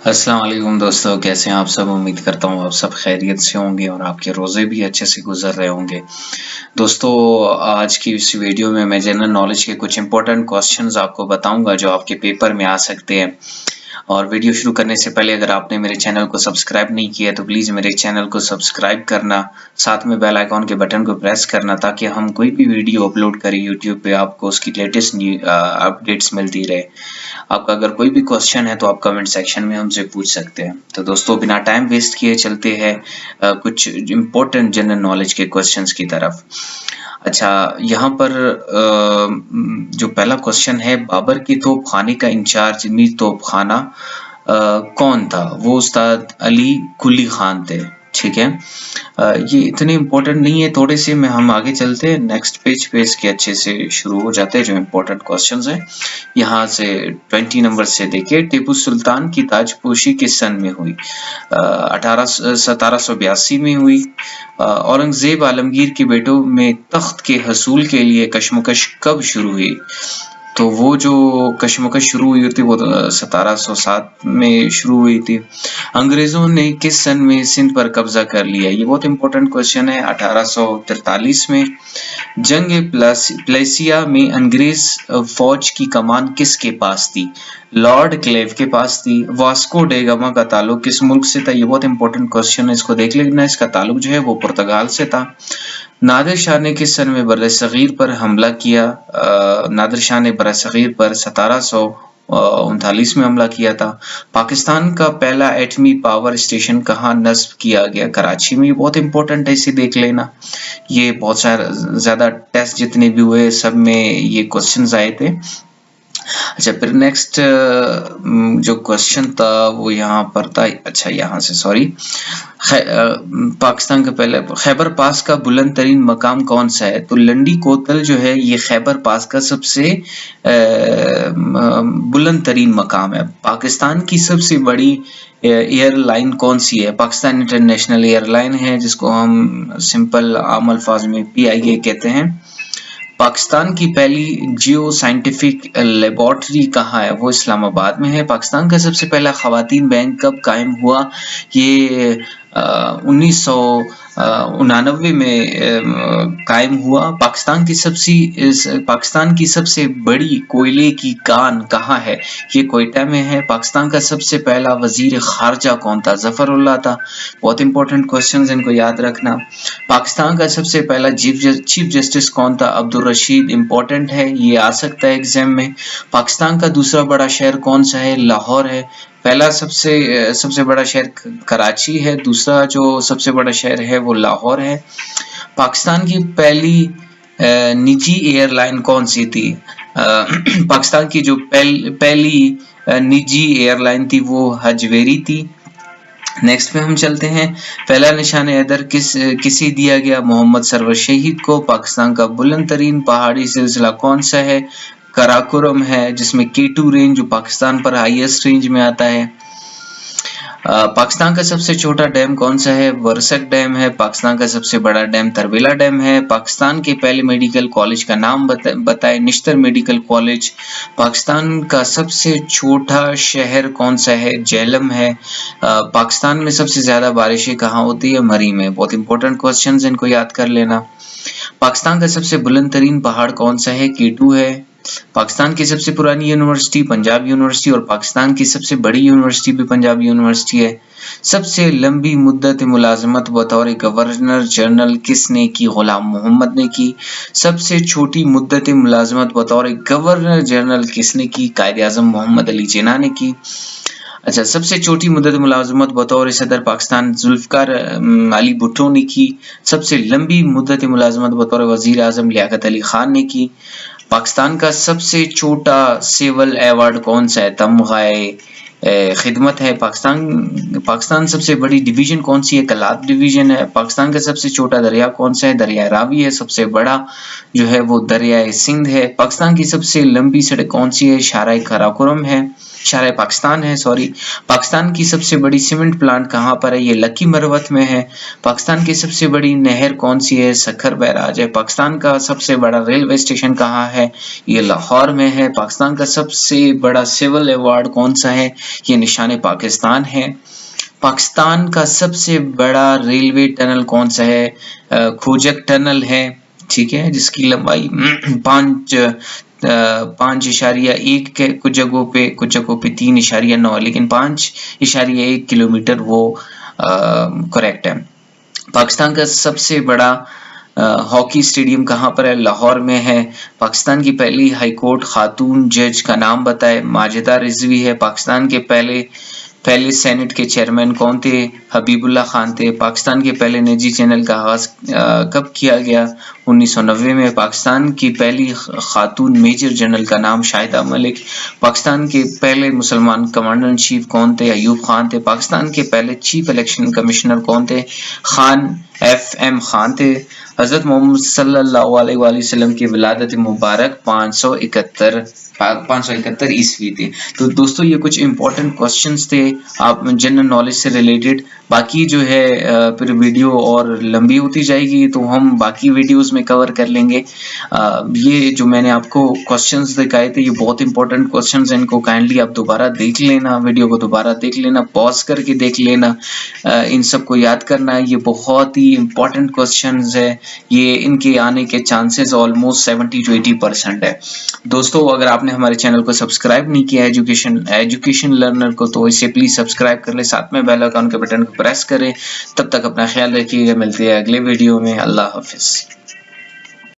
अस्सलाम वालेकुम दोस्तों, कैसे हैं आप सब। उम्मीद करता हूँ आप सब खैरियत से होंगे और आपके रोज़े भी अच्छे से गुजर रहे होंगे। दोस्तों, आज की इस वीडियो में मैं जनरल नॉलेज के कुछ इंपॉर्टेंट क्वेश्चंस आपको बताऊंगा जो आपके पेपर में आ सकते हैं। और वीडियो शुरू करने से पहले अगर आपने मेरे चैनल को सब्सक्राइब नहीं किया तो प्लीज़ मेरे चैनल को सब्सक्राइब करना, साथ में बेल आइकॉन के बटन को प्रेस करना ताकि हम कोई भी वीडियो अपलोड करें यूट्यूब पे आपको उसकी लेटेस्ट अपडेट्स मिलती रहे। आपका अगर कोई भी क्वेश्चन है तो आप कमेंट सेक्शन में हमसे पूछ सकते हैं। तो दोस्तों, बिना टाइम वेस्ट किए चलते हैं कुछ इम्पोर्टेंट जनरल नॉलेज के क्वेश्चंस की तरफ। अच्छा, यहाँ पर जो पहला क्वेश्चन है, बाबर की तोपखाने का इंचार्ज मीर तोपखाना कौन था? वो उस्ताद अली कुली खान थे। ठीक है, ये इतने इम्पोर्टेंट नहीं है, थोड़े से में हम आगे चलते हैं नेक्स्ट पेज पे इसके अच्छे से शुरू हो जाते हैं जो इम्पोर्टेंट क्वेश्चंस हैं। यहाँ से 20 नंबर से देखिए, टीपू सुल्तान की ताजपोशी किस सन में हुई? 1782 में हुई। औरंगजेब आलमगीर के बेटों में तख्त के हसूल के लिए कशमकश कब शुरू हुई? तो वो जो कशमकश शुरू हुई थी वो 1707 में शुरू हुई थी। अंग्रेजों ने किस सन में सिंध पर कब्जा कर लिया? ये बहुत इंपॉर्टेंट क्वेश्चन है। 1843 में। जंग प्लेसिया में अंग्रेज फौज की कमान किसके पास थी? लॉर्ड क्लेव के पास थी। वास्को डे गामा का ताल्लुक किस मुल्क से था? ये बहुत इंपॉर्टेंट क्वेश्चन है, इसको देख लेना। इसका ताल्लुक जो है वो पुर्तगाल से था। नादिर शाह ने किस सन में बरसगीर पर हमला किया? नादिर शाह ने बरसगीर पर 1739 में हमला किया था। पाकिस्तान का पहला एटमी पावर स्टेशन कहाँ नस्ब किया गया? कराची में। बहुत इंपॉर्टेंट है, इसे देख लेना। ये बहुत ज्यादा टेस्ट जितने भी हुए सब में ये क्वेश्चंस आए थे। अच्छा, फिर नेक्स्ट जो क्वेश्चन था वो यहाँ पर था। अच्छा, यहाँ से सॉरी, पाकिस्तान का पहले खैबर पास का बुलंद तरीन मकाम कौन सा है? तो लंडी कोतल जो है ये खैबर पास का सबसे बुलंद तरीन मकाम है। पाकिस्तान की सबसे बड़ी एयरलाइन कौन सी है? पाकिस्तान इंटरनेशनल एयरलाइन है, जिसको हम सिंपल आम अल्फाज में PIA कहते हैं। पाकिस्तान की पहली जियो साइंटिफिक लेबोरेटरी कहाँ है? वो इस्लामाबाद में है। पाकिस्तान का सबसे पहला खवातीन बैंक कब कायम हुआ? ये 1999 में कायम हुआ। पाकिस्तान की सबसे बड़ी कोयले की कान कहाँ है? ये कोयटा में है। पाकिस्तान का सबसे पहला वजीर खारजा कौन था? जफरुल्लाह था। बहुत इंपॉर्टेंट क्वेश्चंस, इनको याद रखना। पाकिस्तान का सबसे पहला चीफ जस्टिस कौन था? अब्दुल रशीद। इंपॉर्टेंट है, ये आ सकता है एग्जाम में। पाकिस्तान का दूसरा बड़ा शहर कौन सा है? लाहौर है। पहला सबसे बड़ा शहर कराची है, दूसरा जो सबसे बड़ा शहर है वो लाहौर है। पाकिस्तान की पहली निजी एयरलाइन कौन सी थी? पाकिस्तान की जो पहली निजी एयरलाइन थी वो हजवेरी थी। नेक्स्ट पे हम चलते हैं। पहला निशान हैदर किसे दिया गया? मोहम्मद सरवर शहीद को। पाकिस्तान का बुलंद तरीन पहाड़ी सिलसिला कौन सा है? कराकोरम है, जिसमें K2 रेंज जो पाकिस्तान पर हाईएस्ट रेंज में आता है। पाकिस्तान का सबसे छोटा डैम कौन सा है? वर्सक डैम है। पाकिस्तान का सबसे बड़ा डैम तरबेला डैम है। पाकिस्तान के पहले मेडिकल कॉलेज का नाम बताएं। Nishtar medical college. पाकिस्तान का सबसे छोटा शहर कौन सा है? जेहलम है। पाकिस्तान में सबसे ज्यादा बारिशें कहाँ होती है? मरी में। बहुत इंपॉर्टेंट क्वेश्चंस, इनको याद कर लेना। पाकिस्तान का सबसे बुलंद तरीन पहाड़ कौन सा है? K2 है। पाकिस्तान की सबसे पुरानी यूनिवर्सिटी पंजाब यूनिवर्सिटी, और पाकिस्तान की सबसे बड़ी यूनिवर्सिटी भी पंजाब यूनिवर्सिटी है। सबसे लंबी मुद्दत मुलाजमत बतौर गवर्नर जनरल किसने की? गुलाम मोहम्मद ने की। सबसे छोटी मुद्दत मुलाजमत बतौर गवर्नर जनरल किसने की? कायदे आजम मोहम्मद अली जिन्ना ने की। अच्छा, सबसे छोटी मुद्दत मुलाजमत बतौर सदर पाकिस्तान जुल्फकार अली भुट्टो ने की। सबसे लंबी मुद्दत मुलाजमत बतौर वजीर आजम लियाकत अली खान ने की। पाकिस्तान का सबसे छोटा सिविल अवार्ड कौन सा है? तमगाए खिदमत है। पाकिस्तान सबसे बड़ी डिवीजन कौन सी है? कलात डिवीजन है। पाकिस्तान का सबसे छोटा दरिया कौन सा है? दरिया रावी है। सबसे बड़ा जो है वो दरिया सिंध है। पाकिस्तान की सबसे लंबी सड़क कौन सी है? शाहराह कराकोरम है। शार पाकिस्तान है, सॉरी। पाकिस्तान की सबसे बड़ी सीमेंट प्लांट कहाँ पर है? ये लकी मरवत में है। पाकिस्तान की सबसे बड़ी नहर कौन सी है? सखर बैराज है। पाकिस्तान का सबसे बड़ा रेलवे स्टेशन कहाँ है? ये लाहौर में है। पाकिस्तान का सबसे बड़ा सिविल अवार्ड कौन सा है? ये निशान पाकिस्तान है। पाकिस्तान का सबसे बड़ा रेलवे टनल कौन सा है? खोजक टनल है, ठीक है, जिसकी लंबाई 5.1 के कुछ जगहों पे 3.9, लेकिन 5.1 किलोमीटर वो करेक्ट है। पाकिस्तान का सबसे बड़ा हॉकी स्टेडियम कहाँ पर है? लाहौर में है। पाकिस्तान की पहली हाईकोर्ट खातून जज का नाम बताए? माजिदा रिजवी है। पाकिस्तान के पहले सेनेट के चेयरमैन कौन थे? हबीबुल्लाह खान थे। पाकिस्तान के पहले निजी चैनल का आगाज कब किया गया? 1990 में। पाकिस्तान की पहली खातून मेजर जनरल का नाम शाहिदा मलिक। पाकिस्तान के पहले मुसलमान कमांडर इन चीफ कौन थे? अयूब खान थे। पाकिस्तान के पहले चीफ इलेक्शन कमिश्नर कौन थे? खान FM खान थे। हजरत मोहम्मद सल्लल्लाहु अलैहि वसल्लम की विलादत मुबारक 571 ईस्वी थी। तो दोस्तों ये कुछ इंपॉर्टेंट क्वेश्चंस थे आप जनरल नॉलेज से रिलेटेड। बाकी जो है फिर वीडियो और लंबी होती जाएगी तो हम बाकी वीडियोस में कवर कर लेंगे। ये जो मैंने आपको क्वेश्चंस दिखाए थे ये बहुत इंपॉर्टेंट क्वेश्चंस हैं, इनको काइंडली आप दोबारा देख लेना, वीडियो को दोबारा देख लेना, पॉज करके देख लेना, इन सबको याद करना है। ये बहुत ही इंपॉर्टेंट क्वेश्चंस है, ये इनके आने के चांसेस ऑलमोस्ट 70 to 80% है। दोस्तों अगर आपने हमारे चैनल को सब्सक्राइब नहीं किया एजुकेशन लर्नर को, तो इसे प्लीज सब्सक्राइब कर ले, साथ में बेल आइकन के बटन को प्रेस करें। तब तक अपना ख्याल रखिएगा, मिलते हैं अगले वीडियो में। अल्लाह हाफिज।